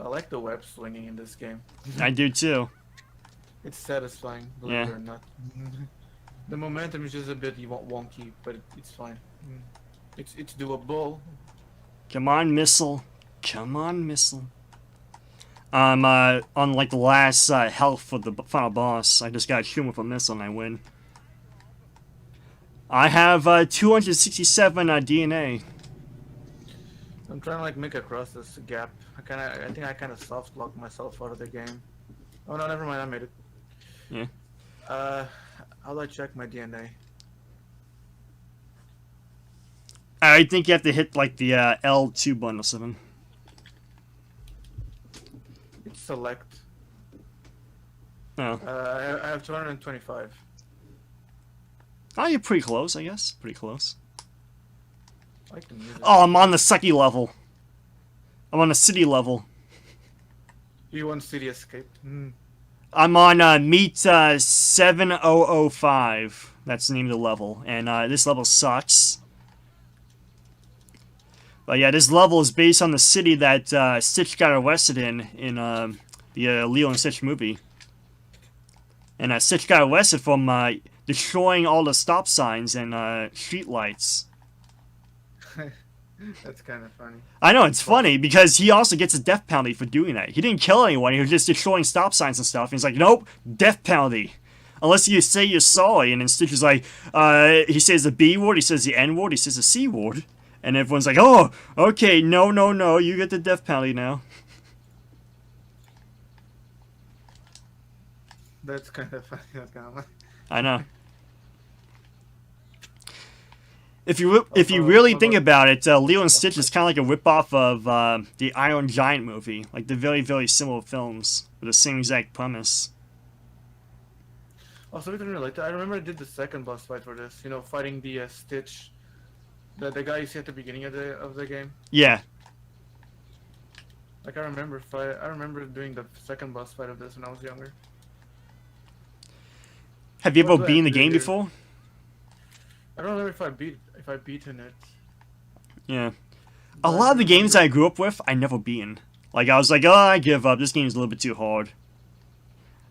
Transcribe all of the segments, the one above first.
like the web swinging in this game. I do too. It's satisfying, believe it or not. The momentum is just a bit wonky, but it's fine. It's doable. Come on, missile. Come on, missile. I'm on like the last health for the final boss. I just got to shoot him with a missile and I win. I have 267 DNA. I'm trying to like make across this gap. I think I kind of soft locked myself out of the game. Oh no, never mind. I made it. Yeah. How do I check my DNA? I think you have to hit like the L2 button or something. It's select. Oh. I have 225. Oh, you're pretty close, I guess. Pretty close. I like the music. Oh, I'm on the sucky level. I'm on the city level. You want City Escape? I'm on Meet 7005. That's the name of the level. And this level sucks. But yeah, this level is based on the city that Stitch got arrested in the Lilo and Stitch movie. And Stitch got arrested from destroying all the stop signs and street lights. That's kind of funny. I know, it's funny, because he also gets a death penalty for doing that. He didn't kill anyone, he was just destroying stop signs and stuff. And he's like, nope, death penalty. Unless you say you're sorry. And then Stitch is like, he says the B word, he says the N word, he says the C word. And everyone's like, oh, okay, no, you get the death penalty now. That's kind of funny. That's kind of funny. I know. If you really think about it, Lilo and Stitch is kind of like a ripoff of the Iron Giant movie. Like, they're very, very similar films with the same exact premise. Also, we can relate to. I remember I did the second boss fight for this. You know, fighting the Stitch, the guy you see at the beginning of the game. Yeah. Like I remember doing the second boss fight of this when I was younger. Have you ever beaten the game before? I don't know if I beaten it. Yeah. A lot of the games I grew up with, I never beaten. Like, I was like, oh, I give up. This game's a little bit too hard.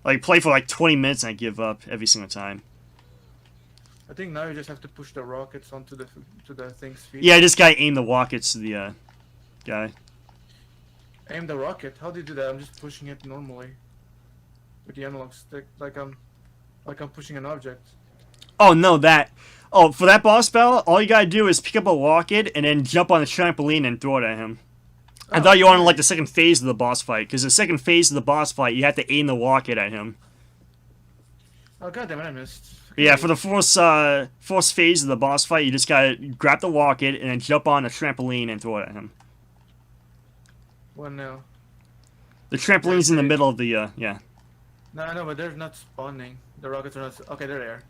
Like, play for like 20 minutes and I give up every single time. I think now you just have to push the rockets onto the thing's feet. Yeah, I just gotta aim the rockets to the guy. Aim the rocket? How do you do that? I'm just pushing it normally. With the analog stick, like I'm pushing an object. Oh, no, that... Oh, for that boss battle, all you gotta do is pick up a rocket and then jump on the trampoline and throw it at him. I thought you were on like the second phase of the boss fight, because the second phase of the boss fight, you have to aim the rocket at him. Oh goddammit, I missed. Yeah, for the first phase of the boss fight, you just gotta grab the rocket and then jump on a trampoline and throw it at him. What now? The trampoline's in the middle of the, yeah. No, but they're not spawning. The rockets are not... Okay, they're there.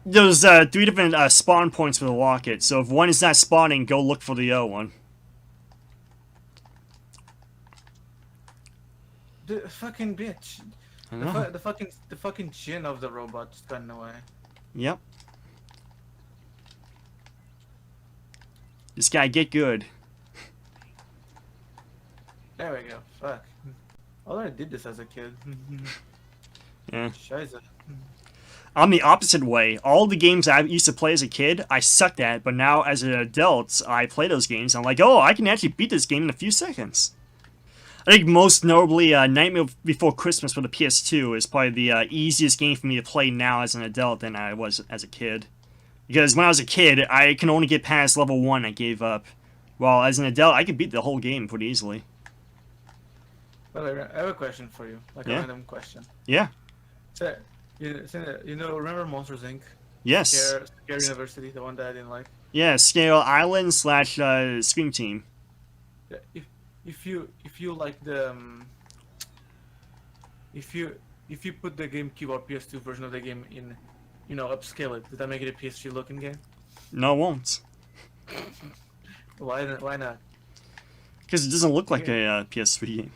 There's 3 different spawn points for the rocket, so if one is not spawning, go look for the other one. The fucking bitch. The fucking chin of the robot just got in the way. Yep. This guy get good. There we go. Fuck. Oh, I did this as a kid. Yeah. Scheiße. I'm the opposite way. All the games I used to play as a kid, I sucked at, but now as an adult, I play those games. I'm like, oh, I can actually beat this game in a few seconds. I think most notably, Nightmare Before Christmas for the PS2 is probably the easiest game for me to play now as an adult than I was as a kid. Because when I was a kid, I can only get past level 1 and I gave up. While as an adult, I could beat the whole game pretty easily. Well, I have a question for you. Like a random question. Yeah. So, you know, remember Monsters Inc? Yes. Scare University, the one that I didn't like. Yeah, Scare Island / Scream Team. Yeah, if you like the if you put the GameCube or PS2 version of the game in, you know, upscale it, did that make it a PS3 looking game? No, it won't. Why not? Because it doesn't look like a PS3 game.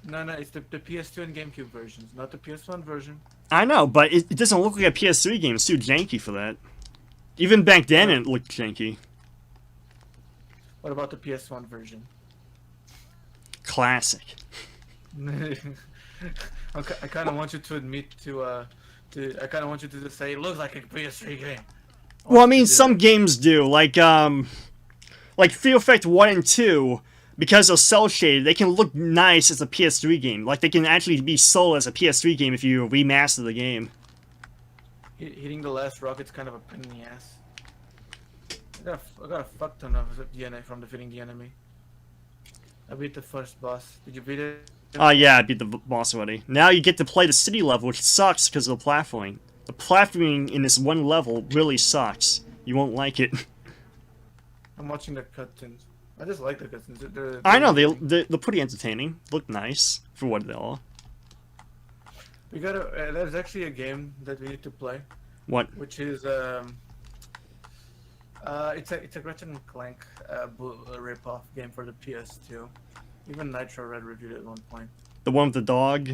No, it's the PS2 and GameCube versions, not the PS1 version. I know, but it doesn't look like a PS3 game. It's too janky for that. Even back then, it looked janky. What about the PS1 version? Classic. I kind of want you to admit I kind of want you to just say it looks like a PS3 game. Well, I mean, some games do, like Fear Effect 1 and 2, because they're cell shaded, they can look nice as a PS3 game. Like, they can actually be sold as a PS3 game if you remaster the game. Hitting the last rocket's kind of a pain in the ass. I got a fuck ton of DNA from defeating the enemy. I beat the first boss. Did you beat it? Oh yeah, I beat the boss already. Now you get to play the city level, which sucks because of the platforming. The platforming in this one level really sucks. You won't like it. I'm watching the cutscenes. I just like the cutscenes. I know, they're pretty entertaining. Look nice for what they are. We gotta. There's actually a game that we need to play. What? Which is it's a Ratchet and Clank rip-off game for the PS2. Even Nitro Red reviewed it at one point. The one with the dog?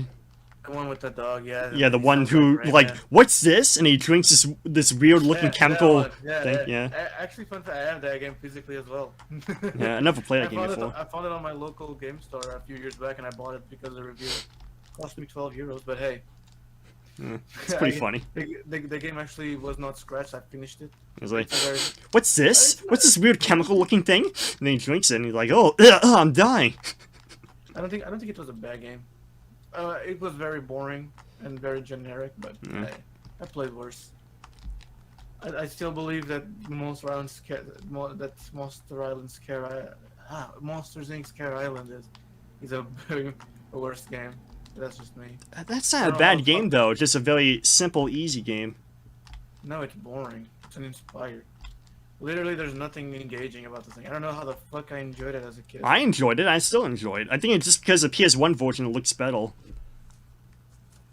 The one with the dog, yeah. Yeah, the one who, like, what's this? And he drinks this weird-looking chemical thing, yeah. Actually, fun fact, I have that game physically as well. Yeah, I never played that game before. I found it on my local game store a few years back, and I bought it because of the review. It cost me 12 euros, but hey. It's pretty funny. The game actually was not scratched. I finished it. I was like, what's this? What's this weird chemical-looking thing? And then he drinks it, and he's like, oh, I'm dying. I don't think it was a bad game. It was very boring and very generic, but hey, I played worse. I still believe that Monster Island's Monsters Inc. Scare Island is a very worse game. That's just me. That's not a bad game, though. Just a very simple, easy game. No, it's boring. It's uninspired. Literally, there's nothing engaging about this thing. I don't know how the fuck I enjoyed it as a kid. I enjoyed it. I still enjoy it. I think it's just because the PS1 version looks better.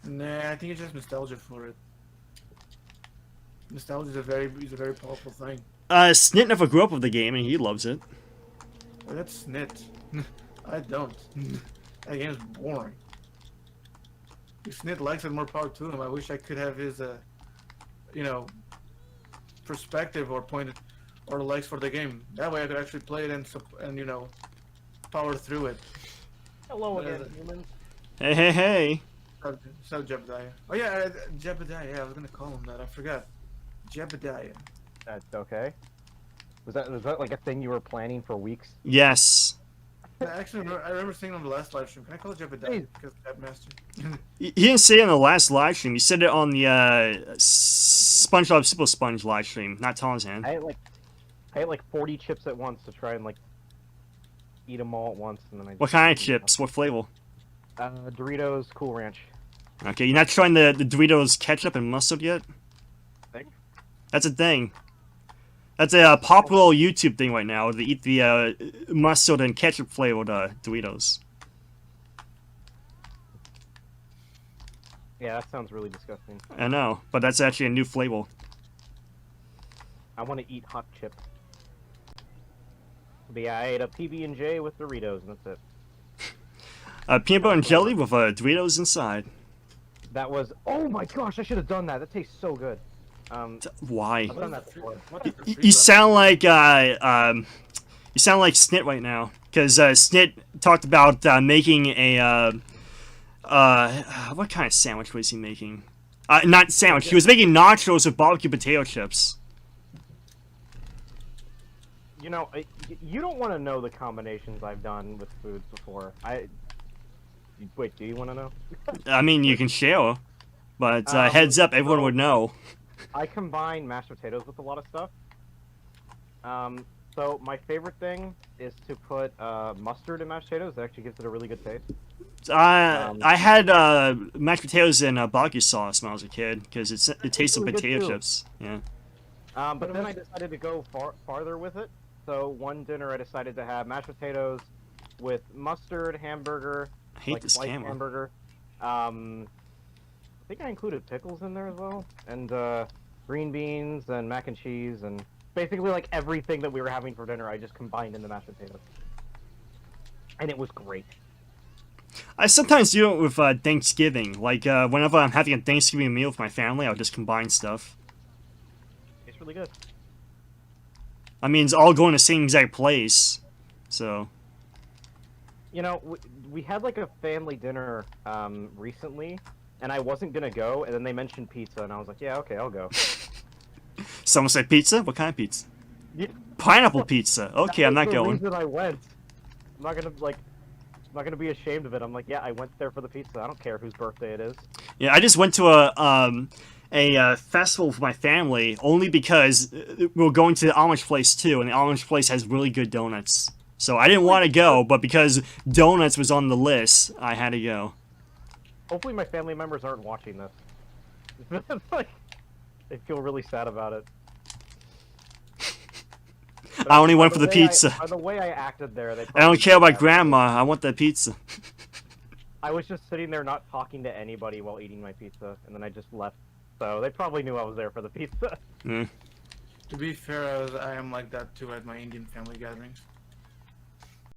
Nah, I think it's just nostalgia for it. Nostalgia is a very powerful thing. Snit never grew up with the game, and he loves it. Well, that's Snit. I don't. That game's boring. If Snit likes it, more power to him. I wish I could have his, perspective or point or likes for the game. That way I could actually play it and power through it. Hello again, humans. Hey. So Jebediah. Oh yeah, Jebediah. Yeah, I was gonna call him that. I forgot. Jebediah. That's okay. Was that like a thing you were planning for weeks? Yes. Actually, I remember saying on the last live stream. Can I call it Jebediah? Because Jabmaster. He didn't say it on the last live stream. He said it on the SpongeBob Super Sponge live stream, not Tarzan. I ate like 40 chips at once to try and like eat them all at once, and then I. What kind of chips? What flavor? Doritos Cool Ranch. Okay, you're not trying the Doritos ketchup and mustard yet? Thing? That's a thing. That's a popular YouTube thing right now. They eat the mustard and ketchup flavored Doritos. Yeah, that sounds really disgusting. I know, but that's actually a new flavor. I want to eat hot chips. But yeah, I ate a PB&J with Doritos, and that's it. Peanut butter and jelly with Doritos inside. That was. Oh my gosh! I should have done that. That tastes so good. Why? I've done that before. You sound like Snit right now, because Snit talked about making a what kind of sandwich was he making? Not sandwich. He was making nachos with barbecue potato chips. You know, you don't want to know the combinations I've done with foods before. Wait, do you want to know? I mean, you can share, but heads up, everyone would know. I combine mashed potatoes with a lot of stuff. So my favorite thing is to put mustard in mashed potatoes. It actually gives it a really good taste. I had mashed potatoes in barbecue sauce when I was a kid because it tastes like potato chips. Yeah. But then I decided to go farther with it. So one dinner I decided to have mashed potatoes with mustard, hamburger, I hate this camera. hamburger. I think I included pickles in there as well, and green beans and mac and cheese, and basically like everything that we were having for dinner I just combined in the mashed potatoes. And it was great. I sometimes do it with Thanksgiving. Like, whenever I'm having a Thanksgiving meal with my family, I'll just combine stuff. It's really good. I mean, it's all going to the same exact place, so... You know, we had like a family dinner recently, and I wasn't gonna go, and then they mentioned pizza, and I was like, yeah, okay, I'll go. Someone said pizza? What kind of pizza? Yeah, Pineapple pizza. Okay, I'm that not was the going. reason I went. I'm not gonna like, I'm not gonna be ashamed of it. I'm like, yeah, I went there for the pizza. I don't care whose birthday it is. Yeah, I just went to a festival with my family only because we're going to the Amish place too, and the Amish place has really good donuts. So I didn't want to go, but because donuts was on the list, I had to go. Hopefully, my family members aren't watching this. It's like, they feel really sad about it. I only went By for the pizza. By the way I acted there, they I don't probably care knew about that. grandma. I want the pizza. I was just sitting there not talking to anybody while eating my pizza, and then I just left. So they probably knew I was there for the pizza. Mm. To be fair, I am like that too at my Indian family gatherings.